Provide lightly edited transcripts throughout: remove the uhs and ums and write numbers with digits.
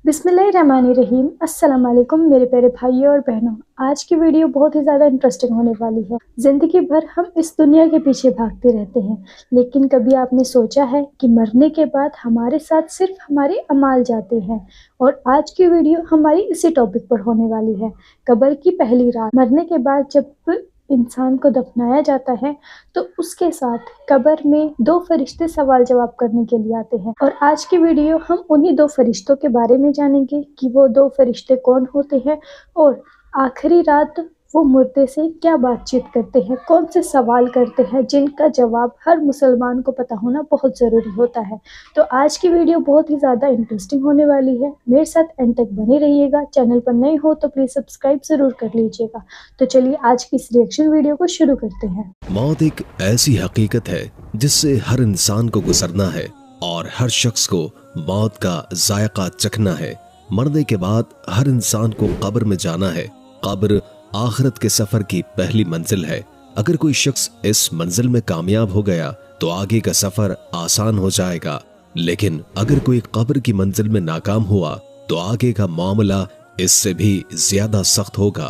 बिस्मिल्लाहिर्रहमानिर्रहीम। अस्सलाम वालेकुम मेरे प्यारे भाइयों और बहनों। आज की वीडियो बहुत ही ज़्यादा इंटरेस्टिंग होने वाली है। ज़िंदगी भर हम इस दुनिया के पीछे भागते रहते हैं, लेकिन कभी आपने सोचा है कि मरने के बाद हमारे साथ सिर्फ हमारे अमाल जाते हैं? और आज की वीडियो हमारी इसी टॉपिक पर होने वाली है, कब्र की पहली रात। मरने के बाद जब इंसान को दफनाया जाता है तो उसके साथ कब्र में दो फरिश्ते सवाल जवाब करने के लिए आते हैं, और आज की वीडियो हम उन्हीं दो फरिश्तों के बारे में जानेंगे कि वो दो फरिश्ते कौन होते हैं और आखिरी रात वो मुर्दे से क्या बातचीत करते हैं, कौन से सवाल करते हैं जिनका जवाब हर मुसलमान को पता होना बहुत ज़रूरी होता है। तो आज की वीडियो बहुत ही ज़्यादा इंटरेस्टिंग होने वाली है, मेरे साथ एंड तक बने रहिएगा। चैनल पर नए हो तो प्लीज़ सब्सक्राइब ज़रूर कर लीजिएगा। तो चलिए आज की इस रिएक्शन वीडियो को शुरू करते हैं। मौत एक ऐसी हकीकत है जिससे हर इंसान को गुजरना है और हर शख्स को मौत का जायका चखना है। मरने के बाद हर इंसान को कब्र में जाना है। कब्र आखिरत के सफर की पहली मंजिल है। अगर कोई शख्स इस मंजिल में कामयाब हो गया तो आगे का सफर आसान हो जाएगा, लेकिन अगर कोई कब्र की मंजिल में नाकाम हुआ तो आगे का मामला इससे भी ज्यादा सख्त होगा।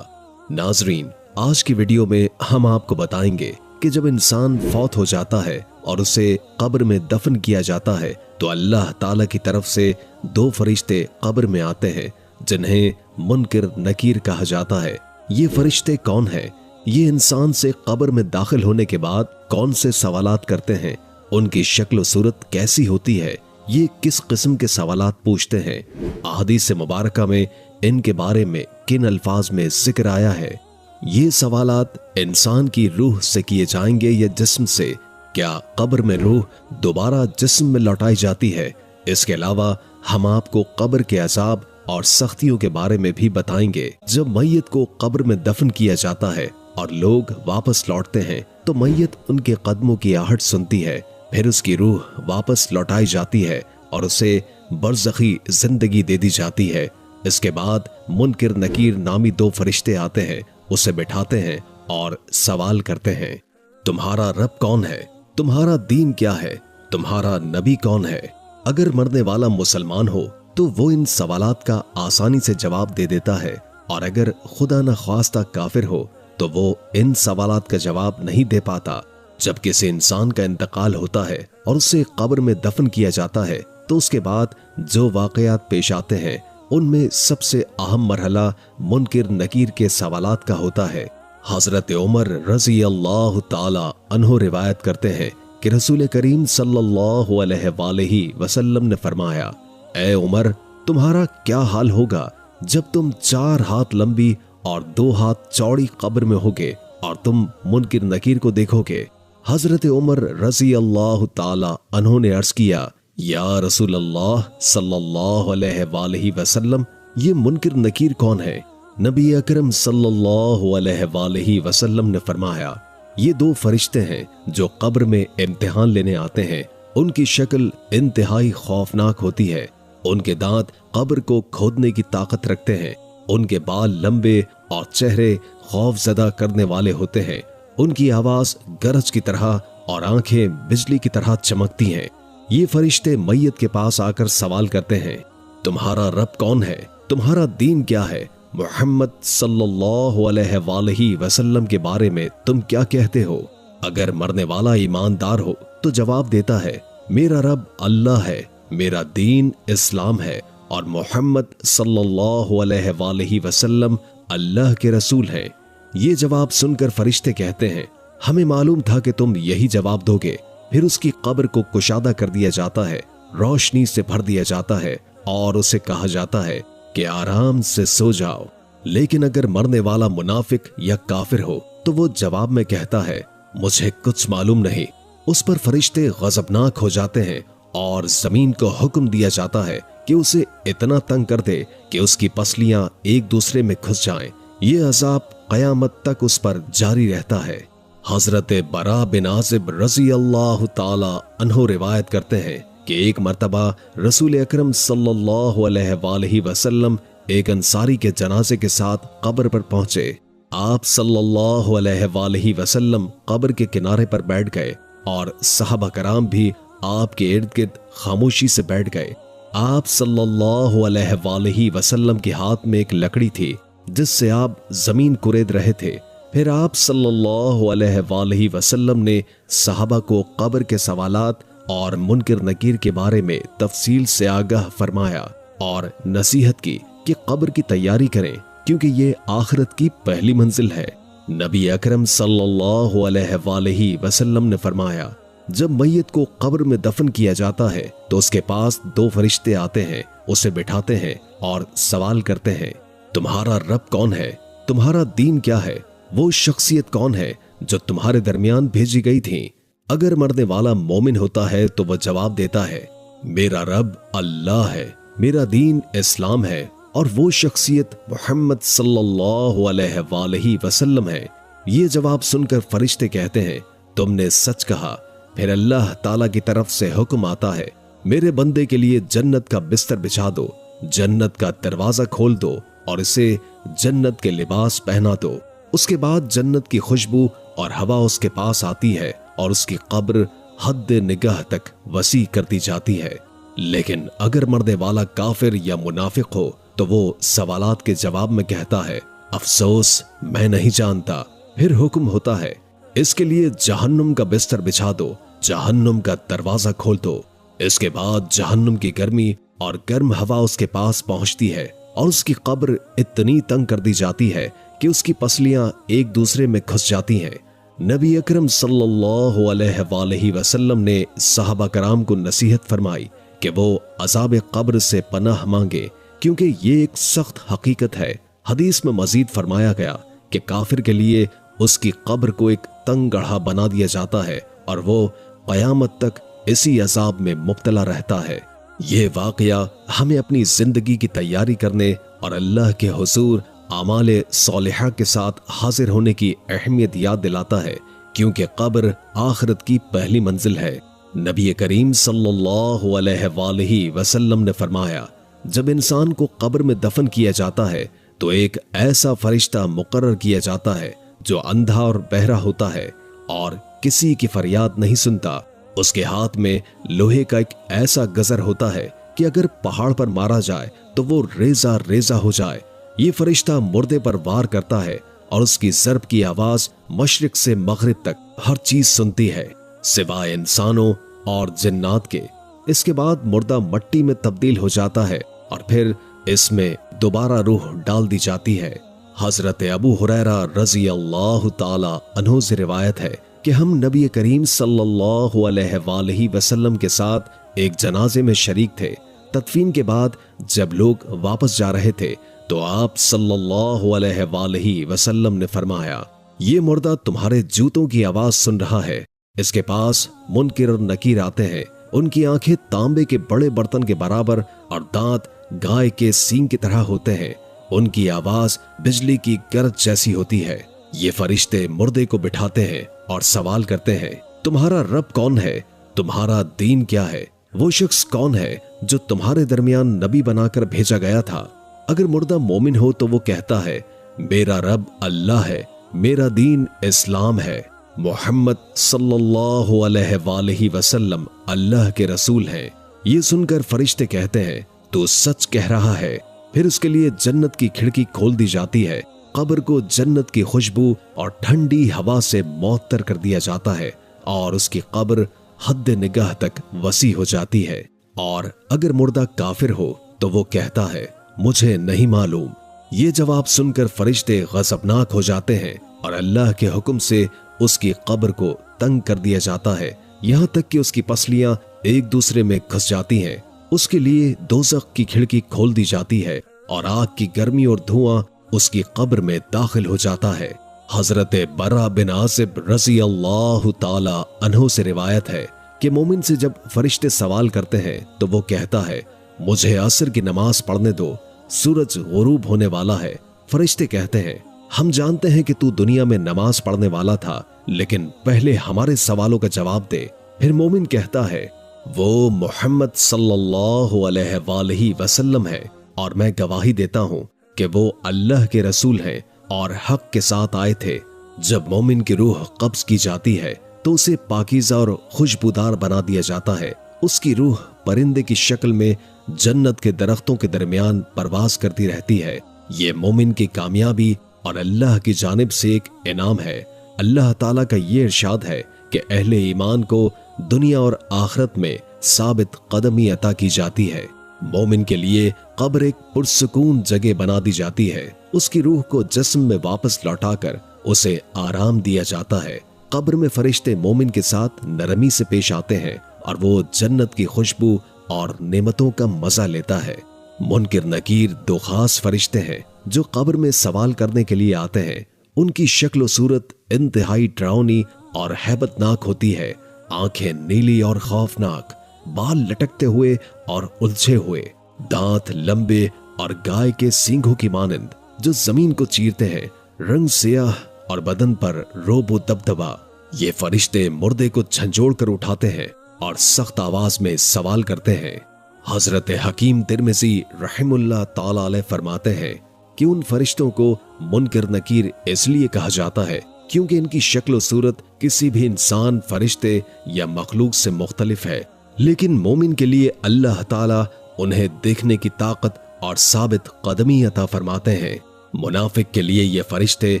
नाजरीन, आज की वीडियो में हम आपको बताएंगे कि जब इंसान फौत हो जाता है और उसे कब्र में दफन किया जाता है तो अल्लाह ताला की तरफ से दो फरिश्ते कब्र में आते हैं जिन्हें मुनकिर नकीर कहा जाता है। ये फरिश्ते कौन हैं? ये इंसान से कब्र में दाखिल होने के बाद कौन से सवालात करते हैं, उनकी शक्ल सूरत कैसी होती है, ये किस किस्म के सवालात पूछते हैं, अहादीस मुबारका में इनके बारे में किन अल्फाज में जिक्र आया है, ये सवालात इंसान की रूह से किए जाएंगे या जिस्म से, क्या कब्र में रूह दोबारा जिस्म में लौटाई जाती है। इसके अलावा हम आपको कब्र के अजाब और सख्तियों के बारे में भी बताएंगे। जब मैयत को कब्र में दफन किया जाता है और लोग वापस लौटते हैं तो मैयत उनके कदमों की आहट सुनती है, फिर उसकी रूह वापस लौटाई जाती है और उसे बरज़खी जिंदगी दे दी जाती है। इसके बाद मुनकिर नकीर नामी दो फरिश्ते आते हैं, उसे बिठाते हैं और सवाल करते हैं, तुम्हारा रब कौन है, तुम्हारा दीन क्या है, तुम्हारा नबी कौन है। अगर मरने वाला मुसलमान हो तो वो इन सवालात का आसानी से जवाब दे देता है, और अगर खुदा न ख्वास्ता काफिर हो तो वो इन सवालात का जवाब नहीं दे पाता। जब किसी इंसान का इंतकाल होता है और उसे कब्र में दफन किया जाता है तो उसके बाद जो वाकयात पेश आते हैं उनमें सबसे अहम मरहला मुनकिर नकीर के सवालात का होता है। हजरत उमर रजी अल्लाह ताला अन्हो रिवायत करते हैं कि रसूल करीम सल्लल्लाहु अलैहि वसल्लम ने फरमाया, ऐ उमर, तुम्हारा क्या हाल होगा जब तुम 4 हाथ लंबी और 2 हाथ चौड़ी कब्र में होगे और तुम मुनकिर नकीर को देखोगे। हजरत उमर रजी अल्लाह ताला अन्हों ने अर्ज किया, या रसूल अल्लाह सल्लल्लाहु अलैहि वसल्लम, ये मुनकिर नकीर कौन है? नबी अकरम सल्लल्लाहु अलैहि वसल्लम ने फरमाया, ये दो फरिश्ते हैं जो कब्र में इम्तिहान लेने आते हैं। उनकी शक्ल इंतहाई खौफनाक होती है। उनके दांत कब्र को खोदने की ताकत रखते हैं। उनके बाल लंबे और चेहरे खौफजदा करने वाले होते हैं। उनकी आवाज गरज की तरह और आंखें बिजली की तरह चमकती हैं। ये फरिश्ते मैयत के पास आकर सवाल करते हैं, तुम्हारा रब कौन है, तुम्हारा दीन क्या है, मोहम्मद सल्लल्लाहु अलैहि वसल्लम के बारे में तुम क्या कहते हो। अगर मरने वाला ईमानदार हो तो जवाब देता है, मेरा रब अल्लाह है, मेरा दीन इस्लाम है और मोहम्मद सल्लल्लाहु अलैहि वसल्लम अल्लाह के रसूल हैं। ये जवाब सुनकर फरिश्ते कहते हैं, हमें मालूम था कि तुम यही जवाब दोगे। फिर उसकी कब्र को कुशादा कर दिया जाता है, रोशनी से भर दिया जाता है और उसे कहा जाता है कि आराम से सो जाओ। लेकिन अगर मरने वाला मुनाफिक या काफिर हो तो वो जवाब में कहता है, मुझे कुछ मालूम नहीं। उस पर फरिश्ते गजबनाक हो जाते हैं और जमीन को हुक्म दिया जाता है कि उसे इतना तंग कर दे कि उसकी पसलियां एक दूसरे में घुस जाएं। ये अजाब कयामत तक उस पर जारी रहता है। हजरत बरा बिन आजिब रजी अल्लाह ताला अन्हो रिवायत करते हैं कि एक मर्तबा रसूल अकरम सल्लल्लाहु अलैहि वसल्लम एक अंसारी के जनाजे के साथ कब्र पर पहुंचे। आप सल्लल्लाहु अलैहि वसल्लम कब्र के किनारे पर बैठ गए और सहाबा कराम भी आपके इर्द गिर्द खामोशी से बैठ गए। आप सल्लल्लाहु अलैहि वसल्लम के हाथ में एक लकड़ी थी जिससे आप जमीन कुरेद रहे थे। फिर आप सल्लल्लाहु अलैहि वसल्लम ने सहाबा को कब्र के सवालात और मुनकर नकीर के बारे में तफसील से आगाह फरमाया और नसीहत की कि कब्र की तैयारी करें क्योंकि ये आखिरत की पहली मंजिल है। नबी अकरम सल्लल्लाहु अलैहि वसल्लम ने फरमाया, जब मैयत को कब्र में दफन किया जाता है तो उसके पास दो फरिश्ते आते हैं, उसे बिठाते हैं और सवाल करते हैं, तुम्हारा रब कौन है? तुम्हारा दीन क्या है? वो शख्सियत कौन है जो तुम्हारे दरमियान भेजी गई थी? अगर मरने वाला मोमिन होता है तो वह जवाब देता है, मेरा रब अल्लाह है, मेरा दीन इस्लाम है और वो शख्सियत मोहम्मद सल्लल्लाहु अलैहि वसल्लम है। ये जवाब सुनकर फरिश्ते कहते हैं, तुमने सच कहा। फिर अल्लाह ताला की तरफ से हुक्म आता है, मेरे बंदे के लिए जन्नत का बिस्तर बिछा दो, जन्नत का दरवाजा खोल दो और इसे जन्नत के लिबास पहना दो। उसके बाद जन्नत की खुशबू और हवा उसके पास आती है और उसकी कब्र हद निगाह तक वसी कर दी जाती है। लेकिन अगर मरने वाला काफिर या मुनाफिक हो तो वो सवालात के जवाब में कहता है, अफसोस मैं नहीं जानता। फिर हुक्म होता है, इसके लिए जहन्नुम का बिस्तर बिछा दो, जहन्नुम का दरवाजा खोल दो। इसके बाद जहन्नुम की गर्मी और गर्म हवा उसके पास पहुंचती है और उसकी कब्र इतनी तंग कर दी जाती है कि उसकी पसलियां एक दूसरे में घुस जाती हैं। नबी अकरम सल्लल्लाहु अलैहि वसल्लम ने सहाबा कराम को नसीहत फरमाई कि वो अज़ाब कब्र से पनाह मांगे क्योंकि ये एक सख्त हकीकत है। हदीस में मजीद फरमाया गया कि काफिर के लिए उसकी कब्र को एक तंग गढ़ा बना दिया जाता है और वो कयामत तक इसी अज़ाब में मुब्तला रहता है। ये वाकया हमें अपनी जिंदगी की तैयारी करने और अल्लाह के हुजूर आमाले सालिहा के साथ हाजिर होने की अहमियत याद दिलाता है क्योंकि कब्र आखिरत की पहली मंजिल है। नबी करीम सल्लल्लाहु अलैहि वसल्लम ने फरमाया, जब इंसान को कब्र में दफन किया जाता है तो एक ऐसा फरिश्ता मुकर्रर किया जाता है जो अंधा और बहरा होता है और किसी की फरियाद नहीं सुनता। उसके हाथ में लोहे का एक ऐसा गजर होता है कि अगर पहाड़ पर मारा जाए तो वो रेजा रेजा हो जाए। ये फरिश्ता मुर्दे पर वार करता है और उसकी ज़र्ब की आवाज मशरिक से मगरिब तक हर चीज सुनती है सिवाय इंसानों और जिन्नात के। इसके बाद मुर्दा मट्टी में तब्दील हो जाता है और फिर इसमें दोबारा रूह डाल दी जाती है। हजरत अबू हुरैरा रज़ी अल्लाह ताला अन्हु से रिवायत है कि हम नबी करीम सल्लल्लाहु अलैहि वसल्लम के साथ एक जनाजे में शरीक थे। तदफीन के बाद जब लोग वापस जा रहे थे तो आप सल्लल्लाहु अलैहि वसल्लम ने फरमाया, ये मुर्दा तुम्हारे जूतों की आवाज सुन रहा है। इसके पास मुनकिर और नकीर आते हैं, उनकी आंखें तांबे के बड़े बर्तन के बराबर और दांत गाय के सींग की तरह होते हैं। उनकी आवाज बिजली की गरज जैसी होती है। ये फरिश्ते मुर्दे को बिठाते हैं और सवाल करते हैं, तुम्हारा रब कौन है? तुम्हारा दीन क्या है? वो शख्स कौन है जो तुम्हारे दरमियान नबी बनाकर भेजा गया था? अगर मुर्दा मोमिन हो तो वो कहता है, मेरा रब अल्लाह है, मेरा दीन इस्लाम है, मोहम्मद सल्लल्लाहु अलैहि वसल्लम अल्लाह के रसूल हैं। ये सुनकर फरिश्ते कहते हैं, तू सच कह रहा है। फिर उसके लिए जन्नत की खिड़की खोल दी जाती है, कब्र को जन्नत की खुशबू और ठंडी हवा से मुअत्तर कर दिया जाता है और उसकी कब्र हद निगाह तक वसी हो जाती है। और अगर मुर्दा काफिर हो तो वो कहता है, मुझे नहीं मालूम। ये जवाब सुनकर फरिश्ते गज़बनाक हो जाते हैं और अल्लाह के हुक्म से उसकी कब्र को तंग कर दिया जाता है, यहाँ तक कि उसकी पसलियां एक दूसरे में घुस जाती हैं। उसके लिए दोज़ख की खिड़की खोल दी जाती है और आग की गर्मी और धुआं उसकी कब्र में दाखिल हो जाता है। हजरत बरा बिन आसिब रज़ी अल्लाह ताला अन्हु से रिवायत है कि मोमिन से जब फरिश्ते सवाल करते हैं तो वो कहता है, मुझे असर की नमाज पढ़ने दो, सूरज गुरूब होने वाला है। फरिश्ते कहते हैं, हम जानते हैं कि तू दुनिया में नमाज पढ़ने वाला था, लेकिन पहले हमारे सवालों का जवाब दे। फिर मोमिन कहता है, वो मोहम्मद सल्लल्लाहु अलैहि वसल्लम है और मैं गवाही देता हूँ कि वो अल्लाह के रसूल हैं और हक के साथ आए थे। जब मोमिन की रूह कब्ज की जाती है तो उसे पाकीज़ा और खुशबूदार बना दिया जाता है। उसकी रूह परिंदे की शक्ल में जन्नत के दरख्तों के दरमियान परवास करती रहती है। ये मोमिन की कामयाबी और अल्लाह की जानिब से एक इनाम है। अल्लाह ताला का ये इरशाद है कि अहले ईमान को दुनिया और आखिरत में साबित कदमी अता की जाती है। मोमिन के लिए कब्र एक पुरसुकून जगह बना दी जाती है। उसकी रूह को जिस्म में वापस लौटाकर उसे आराम दिया जाता है। कब्र में फरिश्ते मोमिन के साथ नरमी से पेश आते हैं और वो जन्नत की खुशबू और नेमतों का मजा लेता है। मुनकिर नकीर दो खास फरिश्ते हैं जो कब्र में सवाल करने के लिए आते हैं। उनकी शक्ल व सूरत इंतहाई डरावनी और हैबतनाक होती है। आंखें नीली और खौफनाक, बाल लटकते हुए और उलझे हुए, दांत लंबे और गाय के सींगों की मानंद जो जमीन को चीरते हैं, रंग सियाह और बदन पर रोबो दबदबा। ये फरिश्ते मुर्दे को झंझोड़ कर उठाते हैं और सख्त आवाज में सवाल करते हैं। हजरत हकीम तिरमिज़ी रहमुल्लाह ताला अलैह फरमाते हैं कि उन फरिश्तों को मुनकिर नकीर इसलिए कहा जाता है क्योंकि इनकी शक्ल और सूरत किसी भी इंसान, फरिश्ते या मखलूक से मुख्तलिफ है। लेकिन मोमिन के लिए अल्लाह ताला उन्हें देखने की ताकत और साबित कदमी अता फरमाते हैं। मुनाफिक के लिए ये फरिश्ते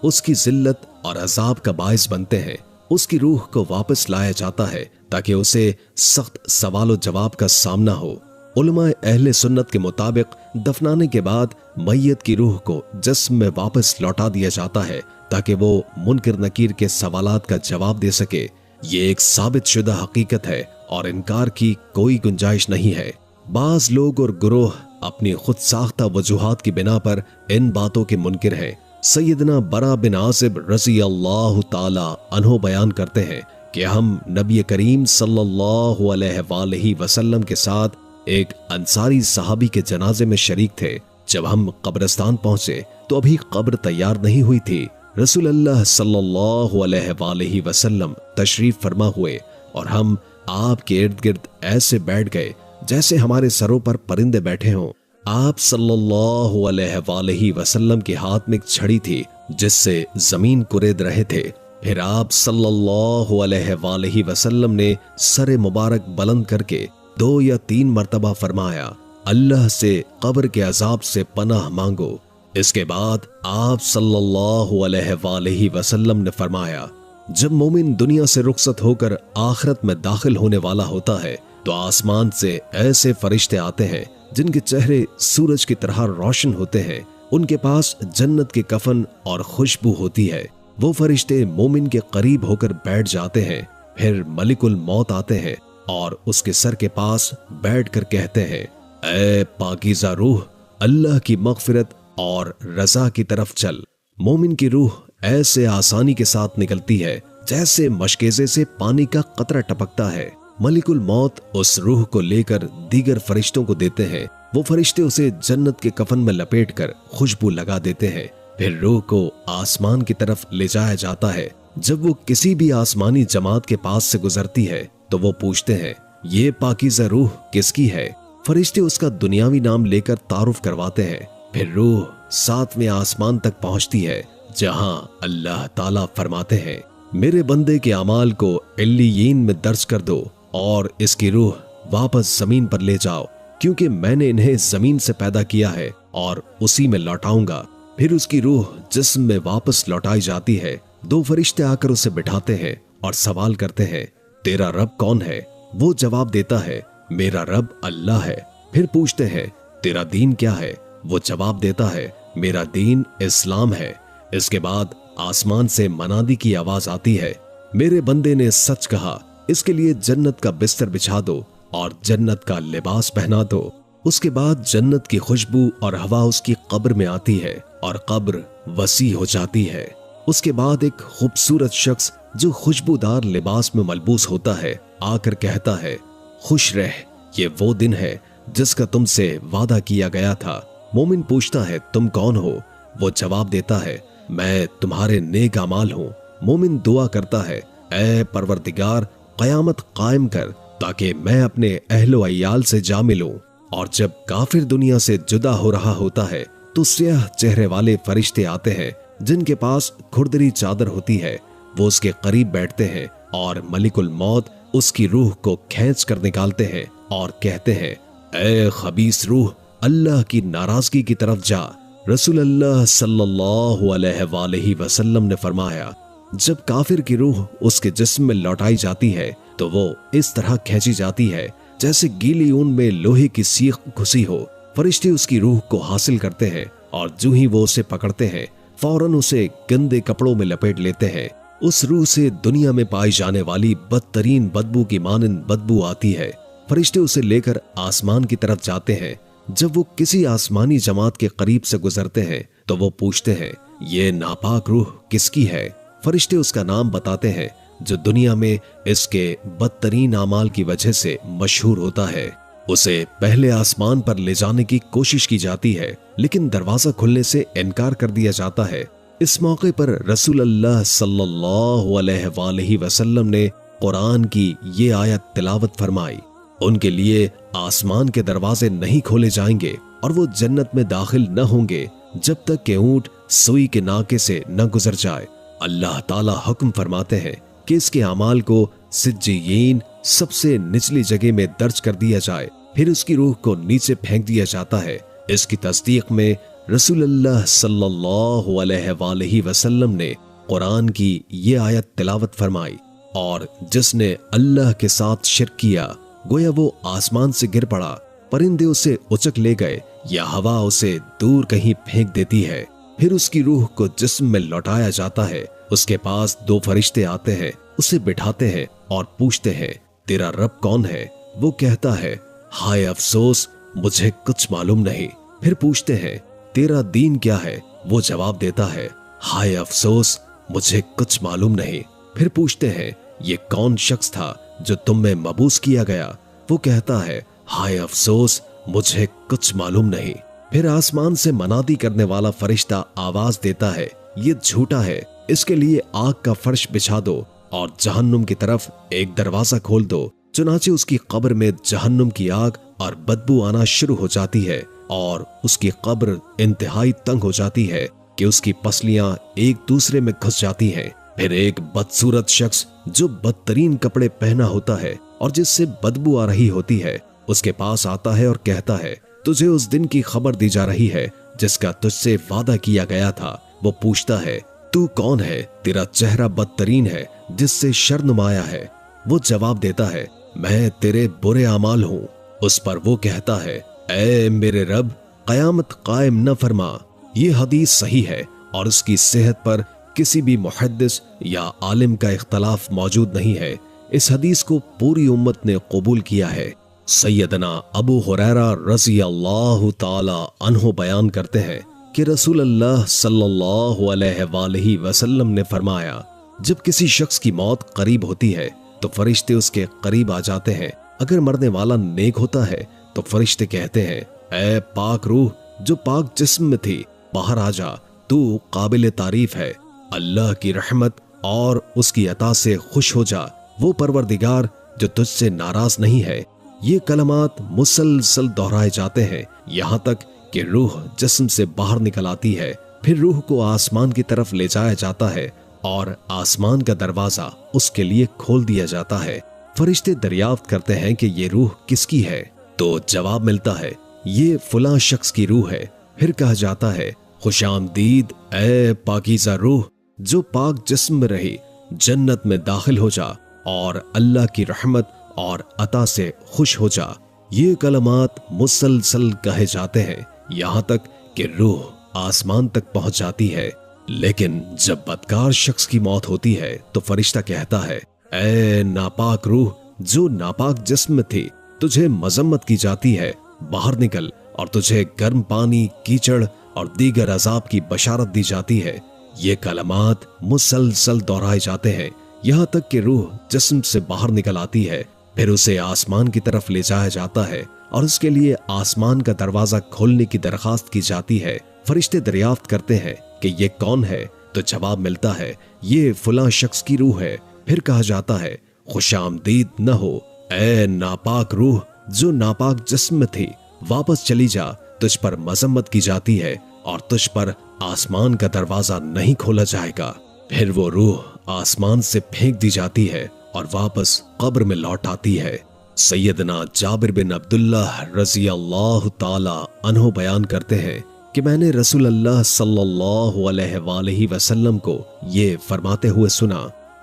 उसकी जिल्लत और अजाब का बाइस बनते हैं। उसकी रूह को वापस लाया जाता है ताकि उसे सख्त सवाल जवाब का सामना हो। उलमाए अहले सुन्नत के मुताबिक दफनाने के बाद मैयत की रूह को जिस्म में वापस लौटा दिया जाता है ताकि वो मुनकिर नकीर के सवालात का जवाब दे सके। ये एक साबित शुदा हकीकत है और इनकार की कोई गुंजाइश नहीं है। बाज लोग और गुरोह अपनी खुद साख्ता वजूहात की बिना पर इन बातों के मुनकिर हैं। सैयदना बरा बिन आसिब रज़ी अल्लाह ताला अन्हो बयान करते हैं कि हम नबी करीम सल्लल्लाहु अलैहि वसल्लम के साथ एक अंसारी सहाबी के जनाजे में शरीक थे। जब हम कब्रिस्तान पहुंचे तो अभी कब्र तैयार नहीं हुई थी। रसूल अल्लाह सल्लल्लाहु अलैहि वसल्लम तशरीफ फरमा हुए और हम आपके इर्द गिर्द ऐसे बैठ गए जैसे हमारे सरों पर परिंदे बैठे हों। आप सल्लल्लाहु अलैहि वसल्लम के हाथ में एक छड़ी थी जिससे जमीन कुरेद रहे थे। फिर आप सल्लल्लाहु अलैहि वसल्लम ने सरे मुबारक बुलंद करके 2 या 3 मर्तबा फरमाया, अल्लाह से कब्र के अजाब से पनाह मांगो। इसके बाद आप सल्लल्लाहु अलैहि वसल्लम ने फरमाया, जब मोमिन दुनिया से रुखसत होकर आखिरत में दाखिल होने वाला होता है तो आसमान से ऐसे फरिश्ते आते हैं जिनके चेहरे सूरज की तरह रोशन होते हैं। उनके पास जन्नत के कफन और खुशबू होती है। वो फरिश्ते मोमिन के करीब होकर बैठ जाते हैं। फिर मलिकुल मौत आते हैं और उसके सर के पास बैठकर कहते हैं, ऐ पाकीज़ा रूह, अल्लाह की मग़फ़िरत और रज़ा की तरफ चल। मोमिन की रूह ऐसे आसानी के साथ निकलती है जैसे मशकेज़े से पानी का कतरा टपकता है। मलिकुल मौत उस रूह को लेकर दीगर फरिश्तों को देते हैं। वो फरिश्ते उसे जन्नत के कफन में लपेटकर खुशबू लगा देते हैं। फिर रूह को आसमान की तरफ ले जाया जाता है। जब वो किसी भी आसमानी जमात के पास से गुजरती है तो वो पूछते हैं, ये पाकीज़ा रूह किसकी है? फरिश्ते उसका दुनियावी नाम लेकर तारुफ करवाते हैं। फिर रूह 7वें आसमान तक पहुंचती है जहां अल्लाह ताला फरमाते हैं, मेरे बंदे के अमाल को इल्लियीन में दर्ज कर दो और इसकी रूह वापस जमीन पर ले जाओ, क्योंकि मैंने इन्हें जमीन से पैदा किया है और उसी में लौटाऊंगा। फिर उसकी रूह जिस्म में वापस लौटाई जाती है। 2 फरिश्ते आकर उसे बिठाते हैं और सवाल करते हैं, तेरा रब कौन है? वो जवाब देता है, मेरा रब अल्लाह है। फिर पूछते हैं, तेरा दीन क्या है? वो जवाब देता है, मेरा दीन इस्लाम है। इसके बाद आसमान से मनादी की आवाज आती है, मेरे बंदे ने सच कहा, इसके लिए जन्नत का बिस्तर बिछा दो और जन्नत का लिबास पहना दो। उसके बाद जन्नत की खुशबू और हवा उसकी कब्र में आती है और कब्र वसी हो जाती है। उसके बाद एक खूबसूरत शख्स जो खुशबूदार लिबास में मलबूस होता है आकर कहता है, खुश रह, ये वो दिन है जिसका तुमसे वादा किया गया था। मोमिन पूछता है, तुम कौन हो? वो जवाब देता है, मैं तुम्हारे नेक अमाल हूँ। मोमिन दुआ करता है, ऐ परवरदिगार, कयामत कायम कर ताकि मैं अपने अहलो अय्याल से जा मिलूं। और जब काफिर दुनिया से जुदा हो रहा होता है तो स्याह चेहरे वाले फरिश्ते आते हैं जिनके पास खुरदरी चादर होती है। वो उसके करीब बैठते हैं और मलिकुल मौत उसकी रूह को खींच कर निकालते हैं और कहते हैं, ए खबीस रूह, अल्लाह की नाराजगी की तरफ जा। रसूल अल्लाह सल्लल्लाहु अलैहि वसल्लम ने फरमाया, जब काफिर की रूह उसके जिस्म में लौटाई जाती है तो वो इस तरह खींची जाती है जैसे गीली ऊन में लोहे की सीख घुसी हो। फरिश्ते उसकी रूह को हासिल करते हैं और जो ही वो उसे पकड़ते हैं फौरन उसे गंदे कपड़ों में लपेट लेते हैं। उस रूह से दुनिया में पाई जाने वाली बदतरीन बदबू की मानंद बदबू आती है। फरिश्ते उसे लेकर आसमान की तरफ जाते हैं। जब वो किसी आसमानी जमात के करीब से गुजरते हैं तो वो पूछते हैं, ये नापाक रूह किसकी है? फरिश्ते उसका नाम बताते हैं जो दुनिया में इसके बदतरीन अमाल की वजह से मशहूर होता है। उसे पहले आसमान पर ले जाने की कोशिश की जाती है लेकिन दरवाजा खुलने से इनकार कर दिया जाता है। इस मौके पर रसूल अल्लाह सल्लल्लाहु अलैहि वसल्लम ने कुरान की ये आयत तिलावत फरमाई, उनके लिए आसमान के दरवाजे नहीं खोले जाएंगे और वो जन्नत में दाखिल न होंगे जब तक कि ऊंट सुई के नाके से न गुजर जाए। अल्लाह ताला हुक्म फरमाते हैं कि इसके अमाल को सिज्जीयीन सबसे निचली जगह में दर्ज कर दिया जाए, फिर उसकी रूह को नीचे फेंक दिया जाता है। इसकी तस्दीक में रसूलुल्लाह सल्लल्लाहु अलैहि वसल्लम ने कुरान की ये आयत तिलावत फरमाई, और जिसने अल्लाह के साथ शिर्क किया गोया वो आसमान से गिर पड़ा, परिंदे उसे उचक ले गए या हवा उसे दूर कहीं फेंक देती है। फिर उसकी रूह को जिस्म में लौटाया जाता है। उसके पास दो फरिश्ते आते हैं, उसे बिठाते हैं और पूछते हैं, तेरा रब कौन है? वो कहता है, हाय अफसोस, मुझे कुछ मालूम नहीं। फिर पूछते हैं, तेरा दीन क्या है? वो जवाब देता है, हाय अफसोस, मुझे कुछ मालूम नहीं। फिर पूछते हैं, ये कौन शख्स था जो तुम में मबूस किया गया? वो कहता है, हाय अफसोस, मुझे कुछ मालूम नहीं। फिर आसमान से मनादी करने वाला फरिश्ता आवाज देता है, ये झूठा है, इसके लिए आग का फर्श बिछा दो और जहन्नुम की तरफ एक दरवाजा खोल दो। चुनाचे उसकी कब्र में जहन्नुम की आग और बदबू आना शुरू हो जाती है और उसकी कब्र इंतहाई तंग हो जाती है कि उसकी पसलियां एक दूसरे में घुस जाती हैं। फिर एक बदसूरत शख्स जो बदतरीन कपड़े पहना होता है और जिससे बदबू आ रही होती है उसके पास आता है और कहता है, तुझे उस दिन की खबर दी जा रही है जिसका तुझसे वादा किया गया था। वो पूछता है, तू कौन है? तेरा चेहरा बदतरीन है जिससे शर नुमाया है। वो जवाब देता है, मैं तेरे बुरे अमाल हूँ। उस पर वो कहता है, ऐ मेरे रब, कयामत कायम न फरमा। ये हदीस सही है और उसकी सेहत पर किसी भी मुहद्दिस या आलिम का इख्तलाफ मौजूद नहीं है। इस हदीस को पूरी उम्मत ने कबूल किया है। सैयदना अबू हुरैरा रज़ी अल्लाह ताला अन्हु बयान करते हैं कि रसूल अल्लाह सल्लल्लाहु अलैहि वसल्लम ने फरमाया, जब किसी शख्स की मौत करीब होती है तो फरिश्ते उसके करीब आ जाते हैं। अगर मरने वाला नेक होता है तो फरिश्ते कहते हैं, ऐ पाक रूह जो पाक जिस्म में थी, बाहर आ जा, तू काबिल तारीफ है। अल्लाह की रहमत और उसकी अता से खुश हो जा, वो परवरदिगार जो तुझसे नाराज नहीं है। ये कलमात मुसलसल दोहराए जाते हैं यहाँ तक कि रूह जिस्म से बाहर निकल आती है। फिर रूह को आसमान की तरफ ले जाया जाता है और आसमान का दरवाजा उसके लिए खोल दिया जाता है। फरिश्ते दरियाफ्त करते हैं कि ये रूह किसकी है, तो जवाब मिलता है, ये फलां शख्स की रूह है। फिर कहा जाता है, खुशामदीद ऐ पाकीज़ा रूह जो पाक जिस्म में रही, जन्नत में दाखिल हो जा और अल्लाह की रहमत और अता से खुश हो जा। ये कलमात मुसलसल कहे जाते हैं यहाँ तक कि रूह आसमान तक पहुंच जाती है। लेकिन जब बदकार शख्स की मौत होती है तो फरिश्ता कहता है, ऐ नापाक रूह जो नापाक जिस्म में थी, तुझे मजम्मत की जाती है, बाहर निकल और तुझे गर्म पानी, कीचड़ और दीगर अजाब की बशारत दी जाती है। ये कलमात मुसलसल दोहराए जाते हैं यहाँ तक कि रूह जिस्म से बाहर निकल आती है। फिर उसे आसमान की तरफ ले जाया जाता है और उसके लिए आसमान का दरवाजा खोलने की दरखास्त की जाती है। फरिश्ते दरियाफ्त करते हैं कि ये कौन है, तो जवाब मिलता है, ये फलां शख्स की रूह है। फिर कहा जाता है, खुशामदीद न हो ऐ नापाक रूह जो नापाक जिस्म में थी, वापस चली जा, तुझ पर मजम्मत की जाती है और तुझ पर आसमान का दरवाजा नहीं खोला जाएगा। फिर वो रूह आसमान से फेंक दी जाती है और वापस कब्र में लौट आती है। सैयदना जाबिर बिन अब्दुल्लाह रज़ी अल्लाह ताला अन्हो बयान करते हैं कि मैंने रसूल अल्लाह सल्लल्लाहु अलैहि वसल्लम को ये फरमाते हुए सुना,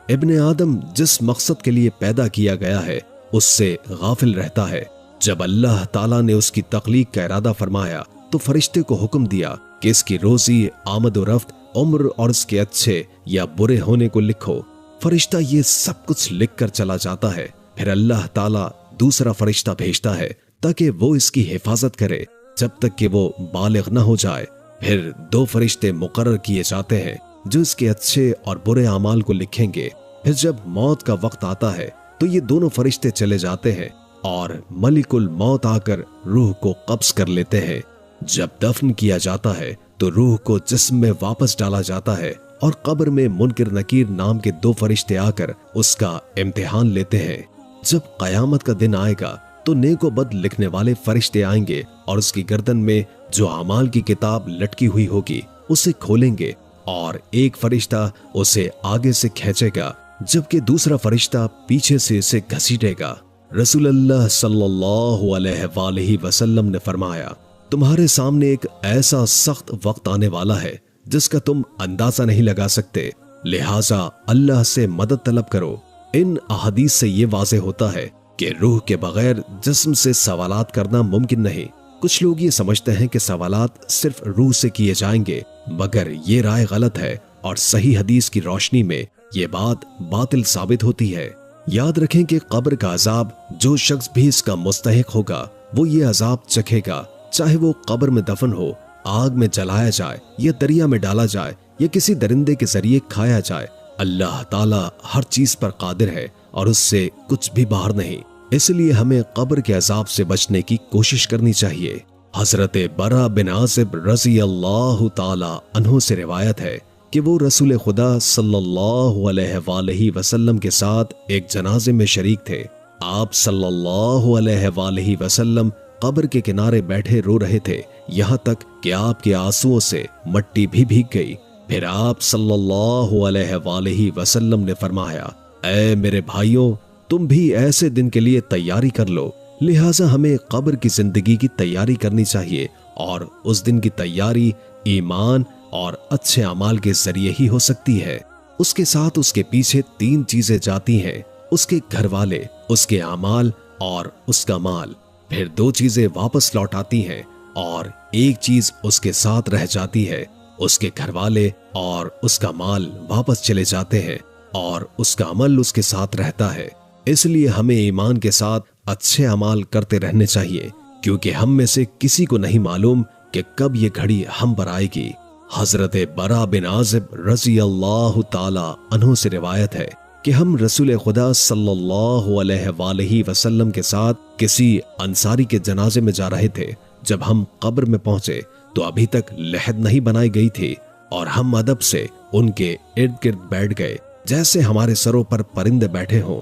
इब्ने आदम जिस मकसद के लिए पैदा किया गया है उससे गाफिल रहता है। जब अल्लाह ताला ने उसकी तख्लीक का इरादा फरमाया तो फरिश्ते को हुक्म दिया कि इसकी रोजी, आमद और रफ्त, उम्र और इसके अच्छे या बुरे होने को लिखो। फरिश्ता ये सब कुछ लिख कर चला जाता है। फिर अल्लाह ताला दूसरा फरिश्ता भेजता है ताकि वो इसकी हिफाजत करे जब तक कि वो बालिग न हो जाए। फिर 2 फरिश्ते मुकर्रर किए जाते हैं जो इसके अच्छे और बुरे अमाल को लिखेंगे। फिर जब मौत का वक्त आता है तो ये दोनों फरिश्ते चले जाते हैं और मलिकुल मौत आकर रूह को कब्ज कर लेते हैं। जब दफन किया जाता है तो रूह को जिस्म में वापस डाला जाता है और कब्र में मुनकिर नकीर नाम के 2 फरिश्ते आकर उसका इम्तिहान लेते हैं। जब कयामत का दिन आएगा तो नेको बद लिखने वाले फरिश्ते आएंगे और उसकी गर्दन में जो अमाल की किताब लटकी हुई होगी उसे खोलेंगे और एक फरिश्ता उसे आगे से खींचेगा जबकि दूसरा फरिश्ता पीछे से इसे घसीटेगा। रसूलुल्लाह सल्लल्लाहु अलैहि वसल्लम ने फरमाया, तुम्हारे सामने एक ऐसा सख्त वक्त आने वाला है जिसका तुम अंदाजा नहीं लगा सकते, लिहाजा अल्लाह से मदद तलब करो। इन अहादीस से ये वाज़ेह होता है कि रूह के बगैर जिस्म से सवालात करना मुमकिन नहीं। कुछ लोग ये समझते हैं कि सवालात सिर्फ रूह से किए जाएंगे, मगर ये राय गलत है और सही हदीस की रोशनी में ये बात बातिल साबित होती है। याद रखें कि कब्र का अजाब जो शख्स भी इसका मुस्तहिक होगा वो ये अजाब चखेगा, चाहे वो कब्र में दफन हो, आग में जलाया जाए या दरिया में डाला जाए या किसी दरिंदे के जरिए खाया जाए। अल्लाह ताला हर चीज पर कादिर है और उससे कुछ भी बाहर नहीं। इसलिए हमें कब्र के अजाब से बचने की कोशिश करनी चाहिए। हजरत बरा बिन आसिब रज़ी अल्लाह ताला अन्हु से रिवायत है कि वो रसूल खुदा सल्लल्लाहु अलैहि वसल्लम के साथ एक जनाजे में शरीक थे। आप सल्लल्लाहु अलैहि वसल्लम कब्र के किनारे बैठे रो रहे थे, यहाँ तक कि आपके आंसुओं से मट्टी भी भीग गई। फिर आप सल्लल्लाहु अलैहि वसल्लम ने फरमाया, ऐ मेरे भाइयों, तुम भी ऐसे दिन के लिए तैयारी कर लो। लिहाजा हमें कब्र की जिंदगी की तैयारी करनी चाहिए और उस दिन की तैयारी ईमान और अच्छे अमाल के जरिए ही हो सकती है। उसके साथ उसके पीछे 3 चीजें जाती हैं, उसके घर वाले, उसके अमाल और उसका माल। फिर 2 चीजें वापस लौट आती हैं और एक चीज उसके साथ रह जाती है। उसके घर वाले और उसका माल वापस चले जाते हैं और उसका अमल उसके साथ रहता है। इसलिए हमें ईमान के साथ अच्छे अमाल करते रहने चाहिए, क्योंकि हम में से किसी को नहीं मालूम कि कब ये घड़ी हम पर आएगी। हजरत बरा बिन आजिब रज़ी अल्लाह ताला अन्हु से रिवायत है कि हम रसूल खुदा सल्लल्लाहु अलैहि वसल्लम के साथ किसी अंसारी के जनाजे में जा रहे थे। जब हम कब्र में पहुंचे तो अभी तक लहद नहीं बनाई गई थी और हम अदब से उनके इर्द गिर्द बैठ गए जैसे हमारे सरों पर परिंदे बैठे हों।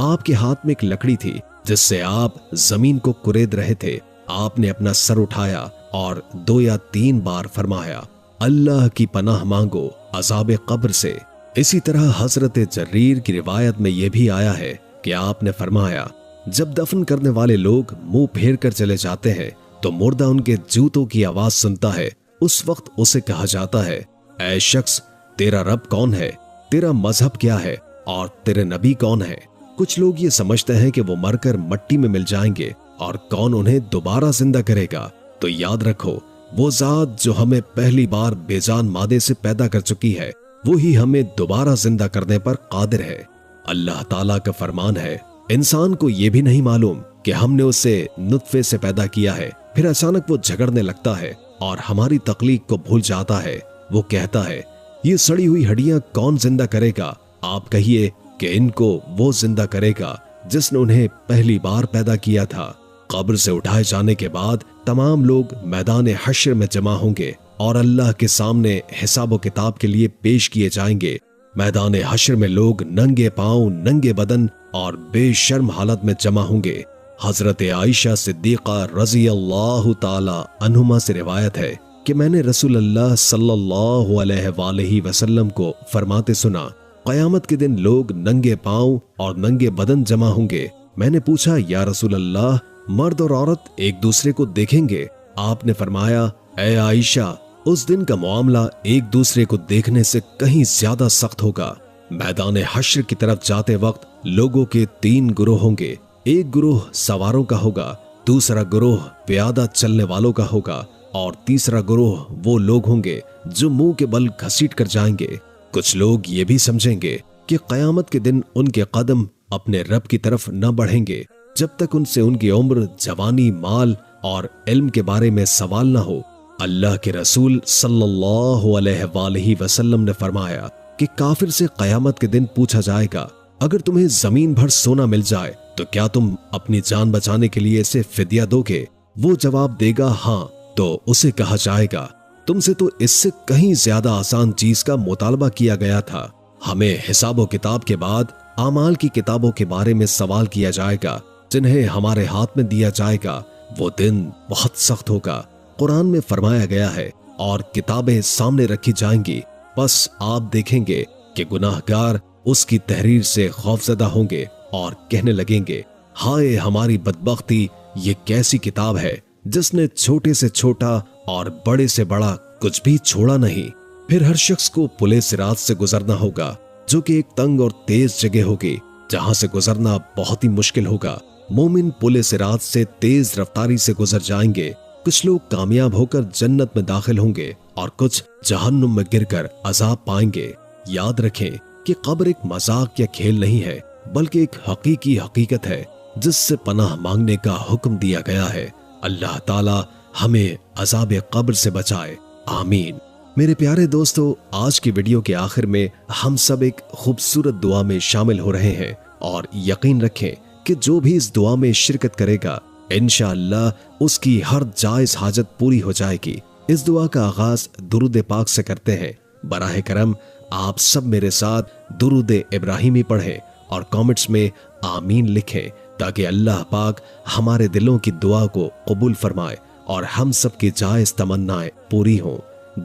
आपके हाथ में एक लकड़ी थी जिससे आप जमीन को कुरेद रहे थे। आपने अपना सर उठाया और 2 या 3 बार फरमाया, अल्लाह की पनाह मांगो अजाब कब्र से। इसी तरह हजरत जरीर की रिवायत में यह भी आया है कि आपने फरमाया, जब दफन करने वाले लोग मुंह फेर कर चले जाते हैं तो मुर्दा उनके जूतों की आवाज सुनता है। उस वक्त उसे कहा जाता है, ऐ शख्स, तेरा रब कौन है, तेरा मजहब क्या है और तेरे नबी कौन है। कुछ लोग ये समझते हैं कि वो मरकर मट्टी में मिल जाएंगे और कौन उन्हें दोबारा जिंदा करेगा। तो याद रखो, वो जात जो हमें पहली बार बेजान मादे से पैदा कर चुकी है वो ही हमें दोबारा जिंदा करने पर कादिर है। अल्लाह ताला का फरमान है, इंसान को ये भी नहीं मालूम कि हमने उसे नुत्फे से पैदा किया है। फिर अचानक वो झगड़ने लगता है और हमारी तकलीफ को भूल जाता है। वो कहता है, ये सड़ी हुई हड्डियां कौन जिंदा करेगा। आप कहिए कि इनको वो जिंदा करेगा जिसने उन्हें पहली बार पैदा किया था। कब्र से उठाए जाने के बाद तमाम लोग मैदान हश्र में जमा होंगे और अल्लाह के सामने हिसाब किताब के लिए पेश किए जाएंगे। मैदान हश्र में लोग नंगे पांव, नंगे बदन और बेशर्म हालत में जमा होंगे। हजरत आयशा सिद्दीक़ा रज़ी अल्लाह ताला अन्हुमा से रिवायत है कि मैंने रसूलुल्लाह सल्लल्लाहु अलैहि वसल्लम को फरमाते सुना, क़यामत के दिन लोग नंगे पांव और नंगे बदन जमा होंगे میں نے پوچھا یا رسول اللہ مرد اور عورت ایک دوسرے کو دیکھیں گے؟ آپ نے فرمایا اے عائشہ اس دن کا معاملہ ایک دوسرے کو دیکھنے سے کہیں زیادہ سخت ہوگا۔ میدان حشر کی طرف جاتے وقت لوگوں کے 3 گروہ ہوں گے، ایک گروہ سواروں کا ہوگا، دوسرا گروہ پیادہ چلنے والوں کا ہوگا اور تیسرا گروہ وہ لوگ ہوں گے جو منہ کے بل گھسیٹ کر جائیں گے۔ کچھ لوگ یہ بھی سمجھیں گے کہ قیامت کے دن ان کے قدم اپنے رب کی طرف نہ بڑھیں گے جب تک ان سے ان کی عمر، جوانی، مال اور علم کے بارے میں سوال نہ ہو۔ اللہ کے رسول صلی اللہ علیہ وآلہ وسلم نے فرمایا کہ کافر سے قیامت کے دن پوچھا جائے گا اگر تمہیں زمین بھر سونا مل جائے تو کیا تم اپنی جان بچانے کے لیے اسے فدیہ دو گے؟ وہ جواب دے گا ہاں، تو اسے کہا جائے گا تم سے تو اس سے کہیں زیادہ آسان چیز کا مطالبہ کیا گیا تھا۔ ہمیں حساب و کتاب کے بعد اعمال کی کتابوں کے بارے میں سوال کیا جائے گا جنہیں ہمارے ہاتھ میں دیا جائے گا۔ وہ دن بہت سخت ہوگا۔ قرآن میں فرمایا گیا ہے اور کتابیں سامنے رکھی جائیں گی، بس آپ دیکھیں گے کہ گناہگار اس کی تحریر سے خوفزدہ ہوں گے اور کہنے لگیں گے ہائے ہماری بدبختی، یہ کیسی کتاب ہے جس نے چھوٹے سے چھوٹا اور بڑے سے بڑا کچھ بھی چھوڑا نہیں۔ پھر ہر شخص کو پلے صراط سے گزرنا ہوگا جو کہ ایک تنگ اور تیز جگہ ہوگی جہاں سے گزرنا بہت ہی مشکل ہوگا۔ مومن پلے صراط سے تیز رفتاری سے گزر جائیں گے۔ کچھ لوگ کامیاب ہو کر جنت میں داخل ہوں گے اور کچھ جہنم میں گر کر عذاب پائیں گے۔ یاد رکھیں کہ قبر ایک مذاق یا کھیل نہیں ہے بلکہ ایک حقیقی حقیقت ہے جس سے پناہ مانگنے کا حکم دیا گیا ہے۔ اللہ تعالی ہمیں عذاب قبر سے بچائے، آمین۔ میرے پیارے دوستو، آج کی ویڈیو کے آخر میں ہم سب ایک خوبصورت دعا میں شامل ہو رہے ہیں اور یقین رکھیں کہ جو بھی اس دعا میں شرکت کرے گا انشاءاللہ اس کی ہر جائز حاجت پوری ہو جائے گی۔ اس دعا کا آغاز درود پاک سے کرتے ہیں۔ براہ کرم آپ سب میرے ساتھ درود ابراہیمی پڑھیں اور کامنٹس میں آمین لکھیں تاکہ اللہ پاک ہمارے دلوں کی دعا کو قبول فرمائے اور ہم سب کی جائز تمنائیں پوری ہوں۔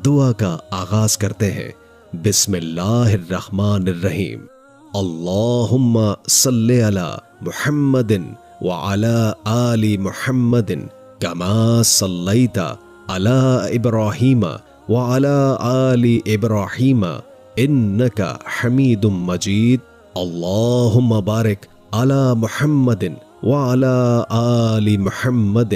دعا کا آغاز کرتے ہیں۔ بسم اللہ الرحمن الرحیم۔ اللہم صلی علی محمد وعلى آل محمد كما صليت على إبراهيم وعلى آل إبراهيم إنك حميد مجيد اللهم بارك على محمد وعلى آل محمد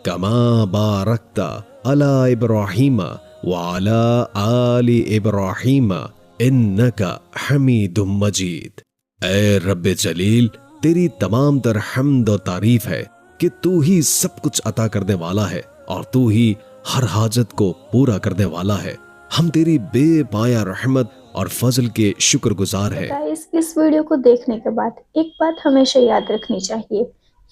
كما باركت على إبراهيم وعلى آل إبراهيم إنك حميد مجيد۔ اے رب جلیل، تیری تمام تر حمد و تعریف ہے کہ تو ہی سب کچھ عطا کرنے والا ہے اور تو ہی ہر حاجت کو پورا کرنے والا ہے۔ ہم تیری بے پایا رحمت اور فضل کے شکر گزار ہیں۔ اس ویڈیو کو دیکھنے کے بعد ایک بات ہمیشہ یاد رکھنی چاہیے،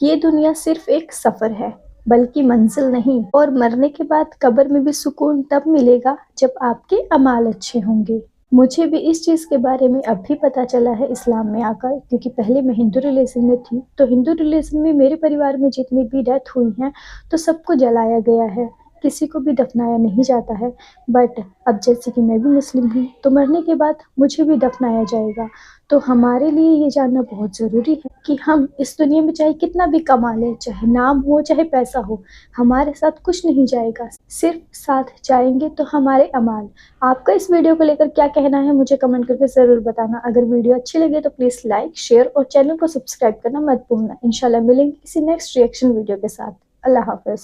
یہ دنیا صرف ایک سفر ہے بلکہ منزل نہیں، اور مرنے کے بعد قبر میں بھی سکون تب ملے گا جب آپ کے اعمال اچھے ہوں گے۔ مجھے بھی اس چیز کے بارے میں اب بھی پتہ چلا ہے اسلام میں آ کر، کیونکہ پہلے میں ہندو ریلیزن میں تھی، تو ہندو ریلیزن میں میرے پریوار میں جتنی بھی ڈیتھ ہوئی ہیں تو سب کو جلایا گیا ہے، کسی کو بھی دفنایا نہیں جاتا ہے۔ بٹ اب جیسے کہ میں بھی مسلم ہوں تو مرنے کے بعد مجھے بھی دفنایا جائے گا، تو ہمارے لیے یہ جاننا بہت ضروری ہے کہ ہم اس دنیا میں چاہے کتنا بھی کما لیں، چاہے نام ہو چاہے پیسہ ہو، ہمارے ساتھ کچھ نہیں جائے گا، صرف ساتھ جائیں گے تو ہمارے اعمال۔ آپ کا اس ویڈیو کو لے کر کیا کہنا ہے مجھے کمنٹ کر کے ضرور بتانا۔ اگر ویڈیو اچھی لگے تو پلیز لائک، شیئر اور چینل کو سبسکرائب کرنا مت بھولنا۔ انشاءاللہ ملیں گے کسی نیکسٹ ریئیکشن ویڈیو کے ساتھ۔ اللہ حافظ۔